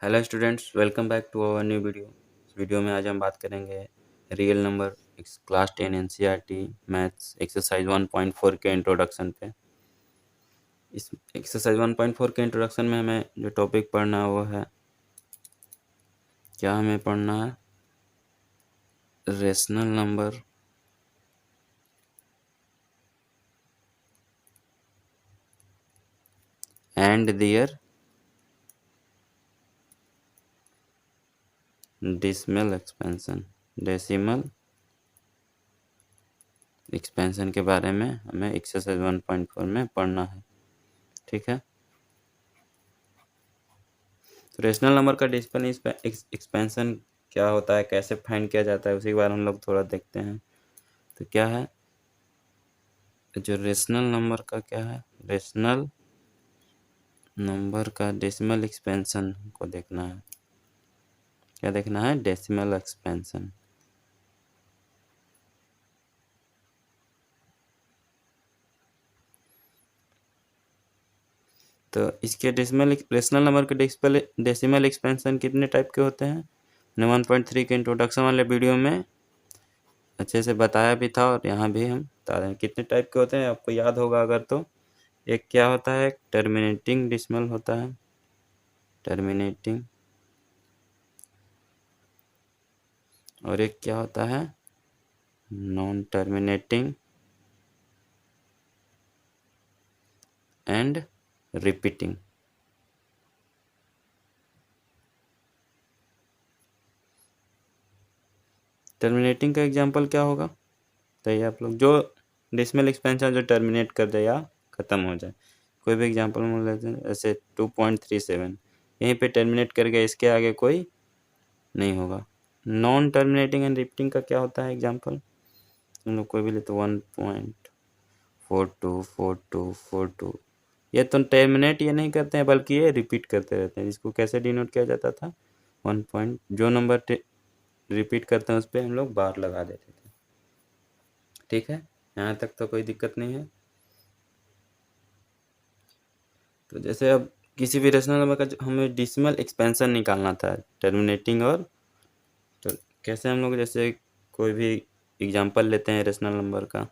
Hello students, welcome back to our new video. इस वीडियो में आज हम बात करेंगे real number class 10 NCERT maths exercise 1.4 के इंट्रोडक्शन पे। इस एक्सरसाइज 1.4 के इंट्रोडक्शन में हमें जो टॉपिक पढ़ना है वो है, क्या हमें पढ़ना है, rational number and their decimal expansion के बारे में हमें एक्सरसाइज 1.4 में पढ़ना है। ठीक है, तो रेशनल नंबर का डेसिमल एक्सपेंशन क्या होता है, कैसे फाइंड किया जाता है, उसी के बारे में हम लोग थोड़ा देखते हैं। तो क्या है जो रेशनल नंबर का, क्या है रेशनल नंबर का डेसिमल एक्सपेंशन को देखना है। क्या देखना है? Decimal expansion. तो इसके रेशनल नंबर के डेसिमल एक्सपेंशन कितने टाइप के होते हैं? मैंने 1.3 के इंट्रोडक्शन वाले वीडियो में अच्छे से बताया भी था, और यहाँ भी हम बता रहे हैं कितने टाइप के होते हैं। आपको याद होगा अगर तो, एक क्या होता है, टर्मिनेटिंग डेसिमल होता है, टर्मिनेटिंग, और एक क्या होता है, non terminating and repeating. Terminating का एग्जांपल क्या होगा? बताइए आप लोग। जो डेसिमल एक्सपेंशन जो टर्मिनेट कर दे या ख़त्म हो जाए, कोई भी एग्जांपल मान लेते हैं, जैसे 2.37 यहीं पे टर्मिनेट कर गया, इसके आगे कोई नहीं होगा। नॉन टर्मिनेटिंग एंड रिपीटिंग का क्या होता है एग्जांपल? हम लोग कोई भी ले तो 1.424242, ये तो टर्मिनेट ये नहीं करते हैं बल्कि ये रिपीट करते रहते हैं। इसको कैसे डिनोट किया जाता था? 1 पॉइंट, जो नंबर रिपीट करते हैं उस पर हम लोग बार लगा देते थे। ठीक है, यहाँ तक तो कोई दिक्कत नहीं है। तो जैसे अब किसी भी रेशनल नंबर का हमें डेसिमल एक्सपेंशन निकालना था, टर्मिनेटिंग और, तो कैसे हम लोग, जैसे कोई भी एग्जांपल लेते हैं रेशनल नंबर का,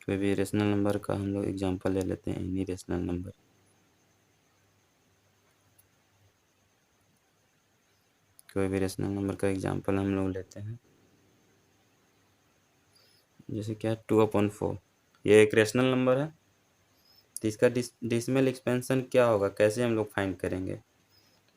कोई भी रेशनल नंबर का हम लोग एग्जांपल ले लेते हैं, एनी रेशनल नंबर। कोई भी रेशनल नंबर का एग्जांपल हम लोग लेते हैं, जैसे क्या 2/4, ये एक रेशनल नंबर है। तो इसका डेसिमल एक्सपेंशन क्या होगा, कैसे हम लोग फाइंड करेंगे?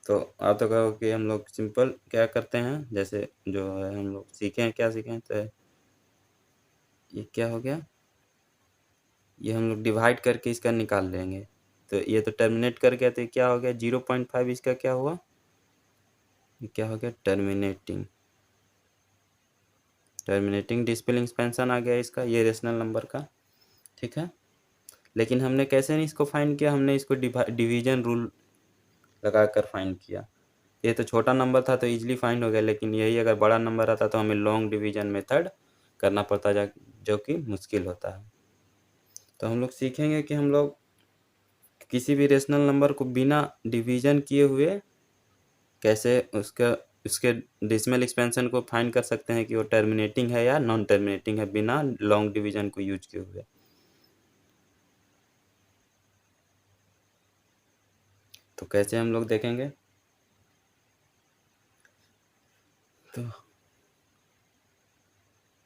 तो आप तो कहो कि हम लोग सिंपल क्या करते हैं, जैसे जो है हम लोग सीखे हैं, क्या सीखे हैं, तो ये क्या हो गया, ये हम लोग डिवाइड करके इसका निकाल लेंगे। तो ये तो टर्मिनेट कर गया, तो ये क्या हो गया, 0.5, इसका क्या हुआ, ये क्या हो गया, टर्मिनेटिंग डिस्प्ले एक्सपेंशन आ गया इसका, ये रेशनल नंबर का। ठीक है, लेकिन हमने कैसे नहीं इसको फाइंड किया, हमने इसको डिवीजन रूल लगाकर फाइंड किया। ये तो छोटा नंबर था तो इजीली फाइंड हो गया, लेकिन यही अगर बड़ा नंबर आता तो हमें लॉन्ग डिवीजन मेथड करना पड़ता, जो कि मुश्किल होता है। तो हम लोग सीखेंगे कि हम लोग किसी भी रेशनल नंबर को बिना डिवीजन किए हुए कैसे उसके डेसिमल एक्सपेंशन को फाइंड कर सकते हैं कि वो टर्मिनेटिंग है या नॉन टर्मिनेटिंग है, बिना लॉन्ग डिवीजन को यूज किए हुए। तो कैसे हम लोग देखेंगे, तो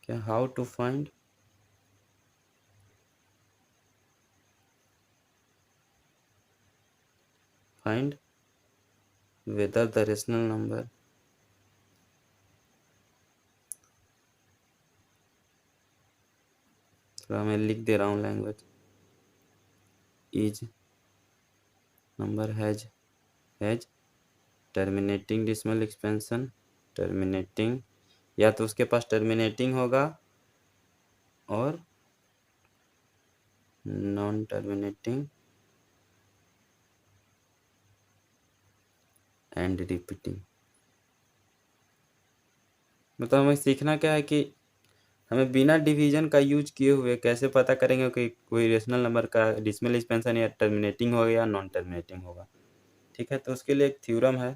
क्या, how to find whether the rational number थोड़ा मैं लिख दे रहा हूँ language, is number has terminating decimal expansion, terminating, या तो उसके पास टर्मिनेटिंग होगा और नॉन टर्मिनेटिंग एंड रिपीटिंग। मतलब हमें सीखना क्या है कि हमें बिना डिवीजन का यूज किए हुए कैसे पता करेंगे कि कोई रेशनल नंबर का डेसिमल एक्सपेंशन या टर्मिनेटिंग होगा या नॉन टर्मिनेटिंग होगा। ठीक है। तो उसके लिए एक थ्योरम है,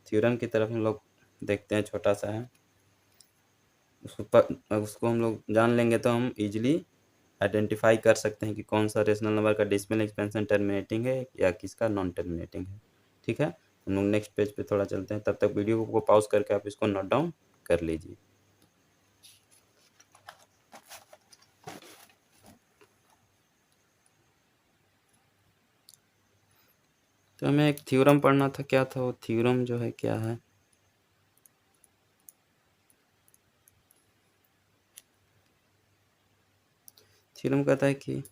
थ्योरम की तरफ हम लोग देखते हैं, छोटा सा है, उसको हम लोग जान लेंगे तो हम इजीली आइडेंटिफाई कर सकते हैं कि कौन सा रेशनल नंबर का डेसिमल एक्सपेंशन टर्मिनेटिंग है या किसका नॉन टर्मिनेटिंग है। ठीक है, हम लोग नेक्स्ट पेज पे थोड़ा चलते हैं, तब तक वीडियो को पॉज करके आप इसको नोट डाउन कर लीजिए। तो हमें एक थ्योरम पढ़ना था, क्या था वो थ्योरम जो है, क्या है, थ्योरम कहता है कि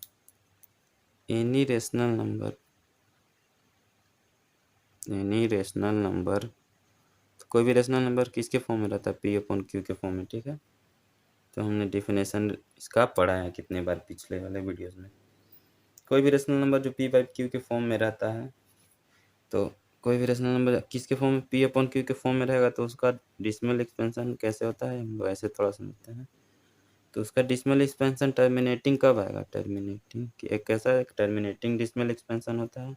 एनी रेशनल नंबर, तो कोई भी रेशनल नंबर किसके फॉर्म में रहता है, पी अपॉन क्यू के फॉर्म में। ठीक है, तो हमने डेफिनेशन इसका पढ़ा है कितने बार पिछले वाले वीडियोस में। कोई भी रेशनल नंबर जो पी बाई क्यू के फॉर्म में रहता है, तो कोई भी रेशनल नंबर किसके फॉर्म में, पी अपॉन क्यू के फॉर्म में रहेगा, तो उसका डेसिमल एक्सपेंशन कैसे होता है हम लोग ऐसे थोड़ा समझते हैं। तो उसका डेसिमल एक्सपेंशन टर्मिनेटिंग कब आएगा, टर्मिनेटिंग एक कैसा एक टर्मिनेटिंग डेसिमल एक्सपेंशन होता है,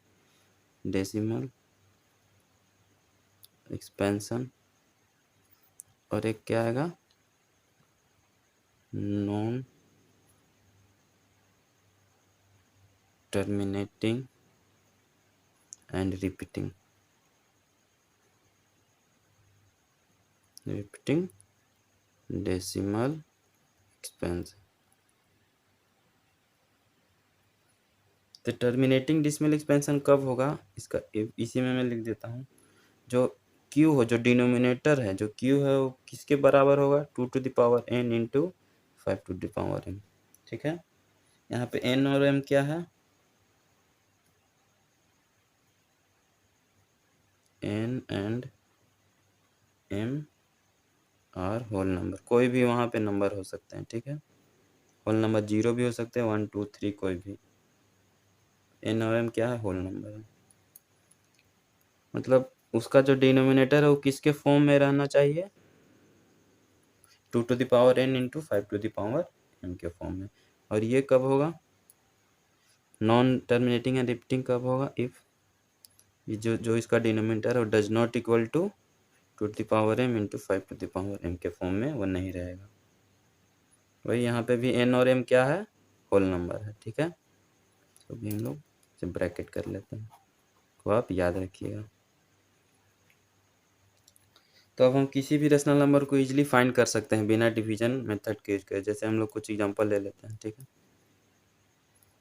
डेसिमल एक्सपेंशन, और एक क्या आएगा, non terminating and repeating decimal expansion. तो टर्मिनेटिंग डेसिमल एक्सपेंशन कब होगा, इसका इसी में मैं लिख देता हूँ। जो q हो, जो डिनोमिनेटर है, जो q है वो किसके बराबर होगा, 2 to the power n into 5 to the power m। ठीक है, यहाँ पे n और m क्या है, n and m are whole number, कोई भी वहाँ पे नंबर हो सकते हैं। ठीक है, होल नंबर 0 भी हो सकते हैं, 1 2 3 कोई भी, n और m क्या है, होल नंबर है। मतलब उसका जो डिनोमिनेटर है वो किसके फॉर्म में रहना चाहिए, 2 to the power n into 5 to the power m के फॉर्म में। और ये कब होगा, नॉन टर्मिनेटिंग एंड रिपीटिंग कब होगा, इफ ये जो इसका डिनोमिनेटर है वो does not equal to 2 to the power m into 5 to the power m के फॉर्म में वो नहीं रहेगा। वही यहाँ पे भी n और m क्या है, होल नंबर है। ठीक है, तो भी हम लोग इसे ब्रैकेट कर लेते हैं, तो आप याद रखिएगा। तो अब हम किसी भी रेशनल नंबर को इजीली फाइंड कर सकते हैं बिना डिवीजन मेथड के यूज करे। जैसे हम लोग कुछ एग्जांपल ले लेते हैं। ठीक है,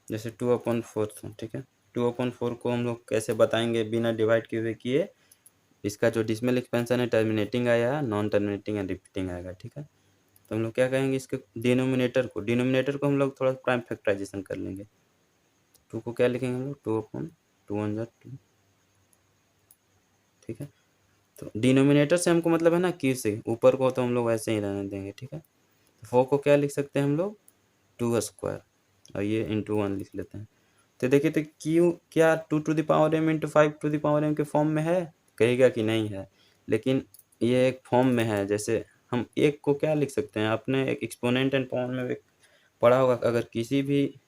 जैसे 2/4, ठीक है, 2/4 को हम लोग कैसे बताएंगे बिना डिवाइड किए, इसका जो डेसिमल एक्सपेंशन है टर्मिनेटिंग आया, नॉन टर्मिनेटिंग एंड रिपीटिंग आएगा। ठीक है, तो हम लोग क्या कहेंगे, इसके डिनोमिनेटर को हम लोग थोड़ा प्राइम फैक्टराइजेशन कर लेंगे। 2 को क्या लिखेंगे हम लोग, 2/2 1 2। ठीक है, तो डिनोमिनेटर से हमको मतलब है ना क्यू से, ऊपर को तो हम लोग वैसे ही रहने देंगे। ठीक है, तो 4 को क्या लिख सकते हैं हम लोग, 2² और ये इंटू 1 लिख लेते हैं। तो देखिए, तो क्यू क्या 2 to the power m into 5 to the power m के फॉर्म में है, कहेगा कि नहीं है, लेकिन ये एक फॉर्म में है। जैसे हम एक को क्या लिख सकते हैं, अपने एक एक्सपोनेंट एंड पावर में पढ़ा होगा, अगर किसी भी,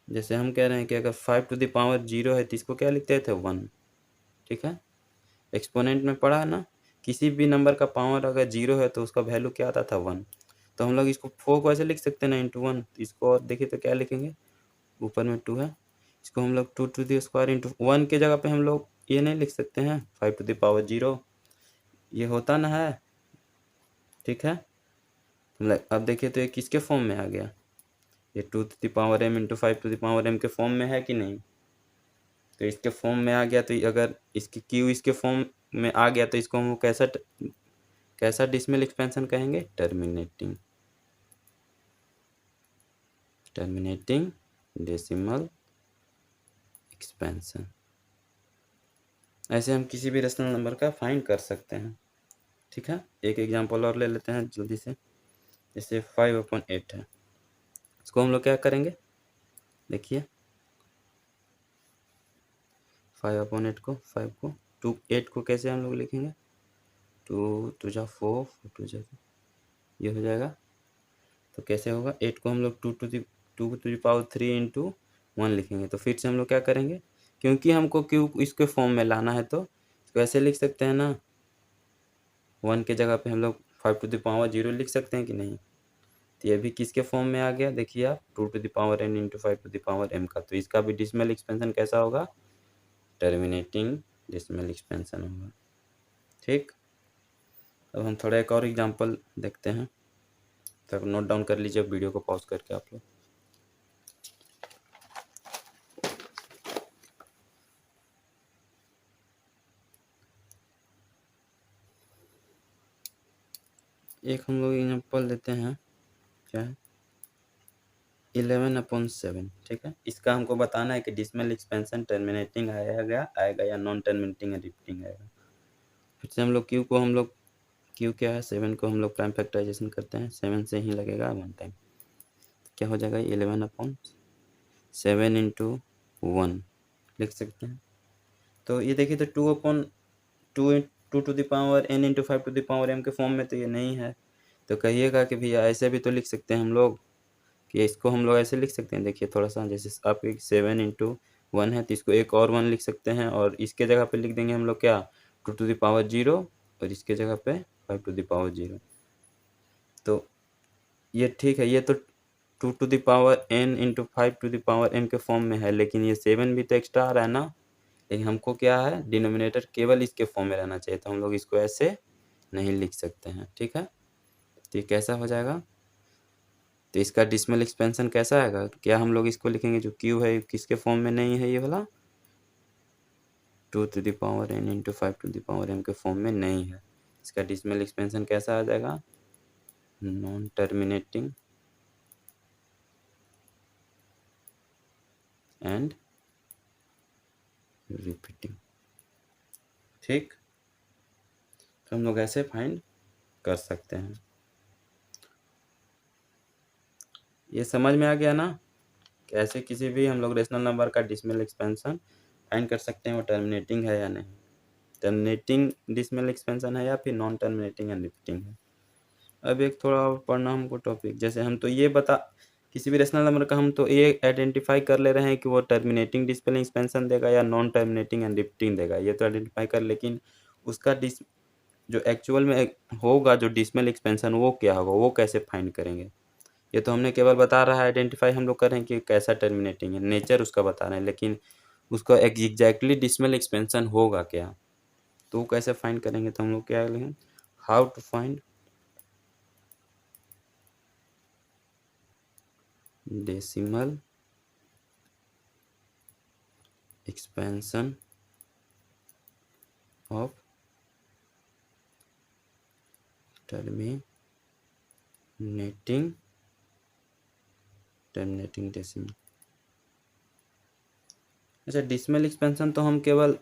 जैसे हम कह रहे हैं कि अगर 5 to the power 0 है तो इसको क्या लिखते थे, 1। ठीक है, एक्सपोनेंट में पढ़ा है ना, किसी भी नंबर का पावर अगर 0 है तो उसका वैल्यू क्या आता था, 1। तो हम लोग इसको 4 को ऐसे लिख सकते हैं ना, इंटू 1। इसको और देखिए तो क्या लिखेंगे, ऊपर में 2 है, इसको हम लोग 2 to the square इंटू 1 के जगह पे हम लोग ये नहीं लिख सकते हैं 5 to the power 0, ये होता ना है। ठीक है, अब देखिए तो ये किसके फॉर्म में आ गया, ये 2 to the power m into 5 to the power m के फॉर्म में है कि नहीं, तो इसके फॉर्म में आ गया। तो अगर इसकी क्यू इसके फॉर्म में आ गया तो इसको हम कैसा डेसिमल एक्सपेंशन कहेंगे, टर्मिनेटिंग डेसिमल एक्सपेंशन। ऐसे हम किसी भी रेशनल नंबर का फाइंड कर सकते हैं। ठीक है, एक एग्जांपल और ले लेते हैं जल्दी से। जैसे 5/8 है, इसको हम लोग क्या करेंगे, देखिए 5/8 को 5 को 8 को कैसे हम लोग लिखेंगे, 2 2 जा 4 4 2 जा, ये हो जाएगा। तो कैसे होगा, 8 को हम लोग 2 to the power 3 इंटू 1 लिखेंगे। तो फिर से हम लोग क्या करेंगे क्योंकि हमको क्यू इसके फॉर्म में लाना है तो इसको ऐसे लिख सकते हैं ना, 1 के जगह पे हम लोग 5 टू द पावर 0 लिख सकते हैं कि नहीं। तो ये भी किसके फॉर्म में आ गया, देखिए आप 2 to the power n into 5 to the power m का। तो इसका भी डेसिमल एक्सपेंशन कैसा होगा, टर्मिनेटिंग डेसिमल एक्सपेंशन होगा। ठीक, अब हम थोड़ा एक और एग्जांपल देखते हैं, तब नोट डाउन कर लीजिए वीडियो को पॉज करके आप लोग। एक हम लोग एग्जांपल लेते हैं, क्या है 11/7। ठीक है, इसका हमको बताना है कि डेसिमल एक्सपेंशन टर्मिनेटिंग आएगा या नॉन टर्मिनेटिंग या रिपीटिंग आएगा। फिर से हम लोग क्यू क्या है 7 को हम लोग प्राइम फैक्टराइजेशन करते हैं, 7 से ही लगेगा 1 टाइम। क्या हो जाएगा 11/7 इंटू 1 लिख सकते हैं। तो ये देखिए तो 2 to the power n into 5 to the power m के फॉर्म में तो ये नहीं है। तो कहिएगा कि भैया ऐसे भी तो लिख सकते हैं हम लोग, कि इसको हम लोग ऐसे लिख सकते हैं। देखिए थोड़ा सा, जैसे आपके 7 इंटू 1 है तो इसको एक और 1 लिख सकते हैं, और इसके जगह पे लिख देंगे हम लोग क्या 2 टू द पावर 0, और इसके जगह पे 5 टू द पावर 0। तो ये ठीक है, ये तो 2 to the power n into 5 to the power m के फॉर्म में है, लेकिन ये 7 भी तो एक्स्ट्रा आ रहा है ना। लेकिन हमको क्या है, डिनोमिनेटर केवल इसके फॉर्म में रहना चाहिए, तो हम लोग इसको ऐसे नहीं लिख सकते हैं। ठीक है, तो ये कैसा हो जाएगा, तो इसका डेसिमल एक्सपेंशन कैसा आएगा, क्या हम लोग इसको लिखेंगे जो क्यू है किसके फॉर्म में नहीं है, ये वाला 2 to the power n into 5 to the power m के फॉर्म में नहीं है। इसका डेसिमल एक्सपेंशन कैसा आ जाएगा, नॉन टर्मिनेटिंग एंड रिपीटिंग। ठीक, तो हम लोग ऐसे फाइंड कर सकते हैं। ये समझ में आ गया ना, कैसे किसी भी हम लोग रेशनल नंबर का डेसिमल एक्सपेंशन फाइंड कर सकते हैं, वो टर्मिनेटिंग है या नहीं, टर्मिनेटिंग डेसिमल एक्सपेंशन है या फिर नॉन टर्मिनेटिंग एंड रिपीटिंग है। अब एक थोड़ा और पढ़ना हमको टॉपिक, जैसे हम तो ये किसी भी रेशनल नंबर का हम तो ये आइडेंटिफाई कर ले रहे हैं कि वो टर्मिनेटिंग डेसिमल एक्सपेंशन देगा या नॉन टर्मिनेटिंग एंड रिपीटिंग देगा, ये तो आइडेंटिफाई कर, लेकिन उसका जो एक्चुअल में होगा जो डेसिमल एक्सपेंशन वो क्या होगा, वो कैसे फाइंड करेंगे। ये तो हमने केवल बता रहा है, आइडेंटिफाई हम लोग कर रहे हैं कि कैसा टर्मिनेटिंग है, नेचर उसका बता रहे हैं, लेकिन उसका एग्जैक्टली डेसिमल एक्सपेंशन होगा क्या, तो वो कैसे फाइंड करेंगे। तो हम लोग क्या लिखेंगे, how to find decimal expansion of terminating decimal. अच्छा, डेसिमल एक्सपेंशन तो हम केवल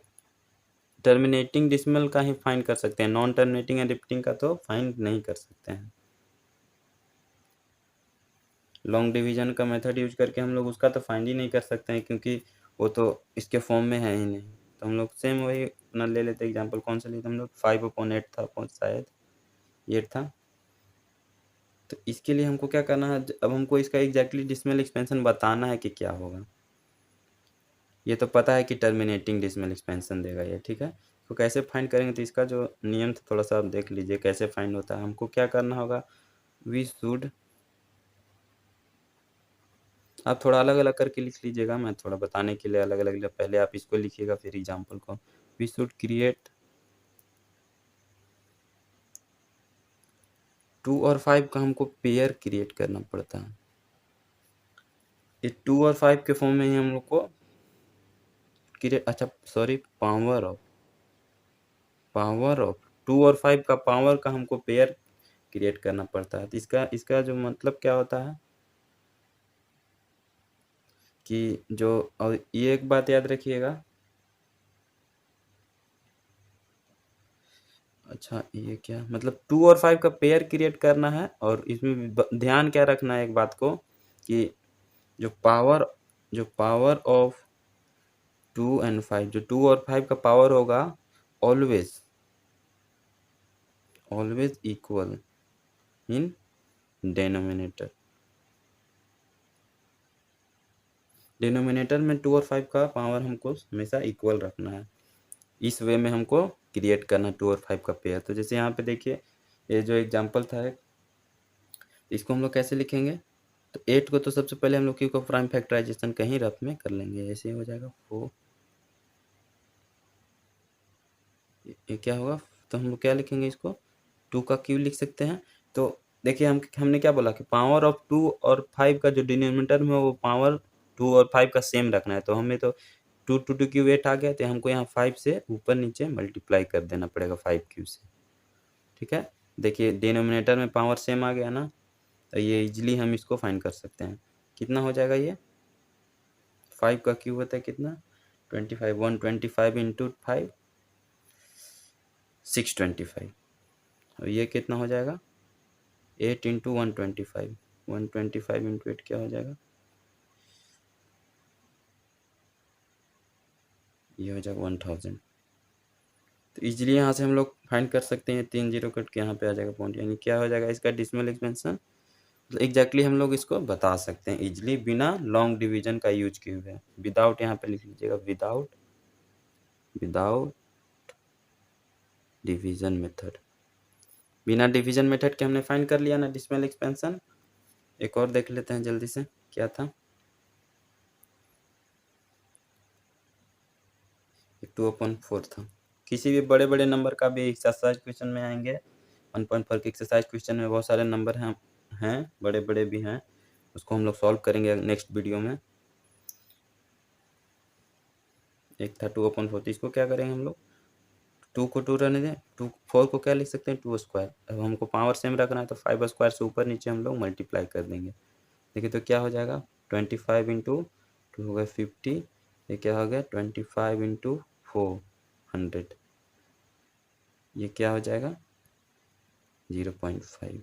टर्मिनेटिंग डेसिमल का ही फाइंड कर सकते हैं, नॉन टर्मिनेटिंग एंड रिपीटिंग का तो फाइंड नहीं कर सकते हैं। लॉन्ग डिवीजन का मेथड यूज करके हम लोग उसका तो फाइंड ही नहीं कर सकते हैं, क्योंकि वो तो इसके फॉर्म में है ही नहीं। तो हम लोग सेम वही अपना ले लेते एग्जांपल, कौन सा लेते हम लोग 5/8 था, शायद 8 था। तो इसके लिए हमको क्या करना है, अब हमको इसका एग्जैक्टली डेसिमल एक्सपेंशन बताना है कि क्या होगा। ये तो पता है कि टर्मिनेटिंग डेसिमल एक्सपेंशन देगा ये, ठीक है। तो कैसे फाइंड करेंगे, तो इसका जो नियम था थोड़ा सा आप देख लीजिए कैसे फाइंड होता है। हमको क्या करना होगा, वी शुड, आप थोड़ा अलग अलग करके लिख लीजिएगा, मैं थोड़ा बताने के लिए अलग अलग, पहले आप इसको लिखिएगा फिर एग्जाम्पल को। वी शुड क्रिएट 2 और 5 का हमको पेयर क्रिएट करना पड़ता है। ये 2 और 5 के फॉर्म में ही हम लोग को क्रिएट, अच्छा सॉरी, पावर ऑफ 2 और 5 का पावर का हमको पेयर क्रिएट करना पड़ता है। तो इसका जो मतलब क्या होता है कि जो, और ये एक बात याद रखिएगा, अच्छा ये क्या मतलब 2 और 5 का पेयर क्रिएट करना है, और इसमें ध्यान क्या रखना है एक बात को, कि जो पावर ऑफ 2 एंड 5, जो 2 और 5 का पावर होगा always equal in denominator. Denominator में 2 और 5 का पावर हमको हमेशा इक्वल रखना है। इस वे में हमको क्रिएट करना 2 और 5 का पेयर। तो जैसे यहाँ पे देखिए, ये जो एग्जांपल था इसको हम लोग कैसे लिखेंगे? तो 8 को तो सबसे पहले हम लोग क्यू का प्राइम फैक्टराइजेशन कहीं रफ में कर लेंगे। ऐसे ही हो जाएगा 4, ये क्या होगा? तो हम लोग क्या लिखेंगे इसको? 2 का क्यू लिख सकते हैं। तो देखिए हमने क्या बोला कि पावर ऑफ 2 और 5 का जो डिनोमिनेटर में वो पावर 2 और 5 का सेम रखना है। तो हमें तो 2 टू 2 क्यू 8 आ गया, तो हमको यहाँ 5 से ऊपर नीचे मल्टीप्लाई कर देना पड़ेगा 5 क्यू से। ठीक है, देखिए डिनोमिनेटर में पावर सेम आ गया ना, तो ये इजीली हम इसको फाइंड कर सकते हैं। कितना हो जाएगा ये? 5 का क्यूब होता है कितना? 25, 125 इंटू 5 625। और ये कितना हो जाएगा? 8 इंटू 125, 125 इंटू 8 क्या हो जाएगा? ये हो जाएगा 1000। तो इजीली यहाँ से हम लोग फाइंड कर सकते हैं। 3 जीरो कट के यहाँ पे आ जाएगा पॉइंट, यानी क्या हो जाएगा इसका डेसिमल एक्सपेंशन। तो एग्जैक्टली हम लोग इसको बता सकते हैं इजीली बिना लॉन्ग डिवीजन का यूज किए हुए। विदाउट यहाँ पे लिख लीजिएगा, विदाउट डिवीजन मेथड। बिना डिवीजन मेथड के हमने फाइंड कर लिया ना डेसिमल एक्सपेंशन। एक और देख लेते हैं जल्दी से, क्या था? 2/4 था। किसी भी बड़े बड़े नंबर का भी एक्सरसाइज क्वेश्चन में आएंगे। 1.4 के एक्सरसाइज क्वेश्चन में बहुत सारे नंबर हैं, बड़े बड़े भी हैं, उसको हम लोग सॉल्व करेंगे नेक्स्ट वीडियो में। एक था 2/4, इसको क्या करेंगे हम लोग? 2 को 2 रहने दें, 4 को क्या लिख सकते हैं? 2 स्क्वायर। अब हमको पावर सेम रखना है तो 5 स्क्वायर से ऊपर नीचे हम लोग मल्टीप्लाई कर देंगे। देखिए तो क्या हो जाएगा? 25 इंटू 2 हो गया 50। ये क्या हो गया? 25 इंटू 4 100। ये क्या हो जाएगा? 0.5।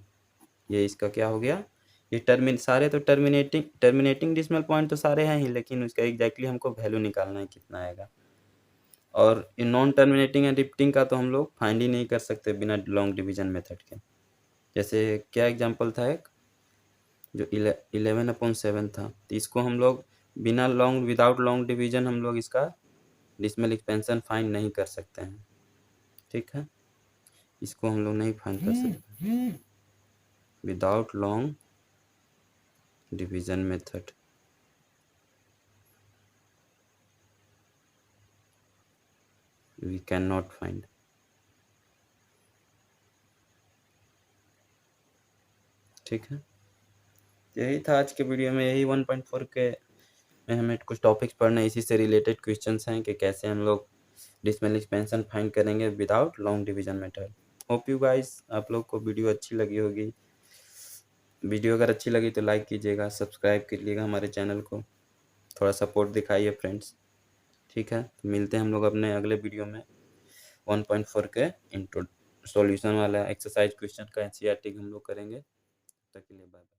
ये इसका क्या हो गया? ये सारे तो टर्मिनेटिंग डेसिमल पॉइंट तो सारे हैं ही, लेकिन उसका एग्जैक्टली हमको वैल्यू निकालना है कितना आएगा। और नॉन टर्मिनेटिंग एंड रिपीटिंग का तो हम लोग फाइंड ही नहीं कर सकते बिना लॉन्ग डिवीजन मेथड के। जैसे क्या एग्जांपल था एक, जो 11/7 था, तो इसको हम लोग बिना विदाउट लॉन्ग डिवीजन हम लोग इसका डेसिमल एक्सपेंशन फाइंड नहीं कर सकते हैं। ठीक है, इसको हम लोग नहीं फाइंड कर सकते without long division method. We can not find. ठीक है, यही था आज के वीडियो में। यही 1.4 के में हमें कुछ टॉपिक्स पढ़ना है, इसी से रिलेटेड क्वेश्चंस हैं कि कैसे हम लोग डेसिमल एक्सपेंशन फाइंड करेंगे without long division method. Hope you guys आप लोग को वीडियो अच्छी लगी होगी। वीडियो अगर अच्छी लगी तो लाइक कीजिएगा, सब्सक्राइब कीजिएगा हमारे चैनल को, थोड़ा सपोर्ट दिखाइए फ्रेंड्स। ठीक है, तो मिलते हैं हम लोग अपने अगले वीडियो में 1.4 के इंट्रो सॉल्यूशन वाला एक्सरसाइज क्वेश्चन का एनसीईआरटी हम लोग करेंगे। तब तक के लिए बाय।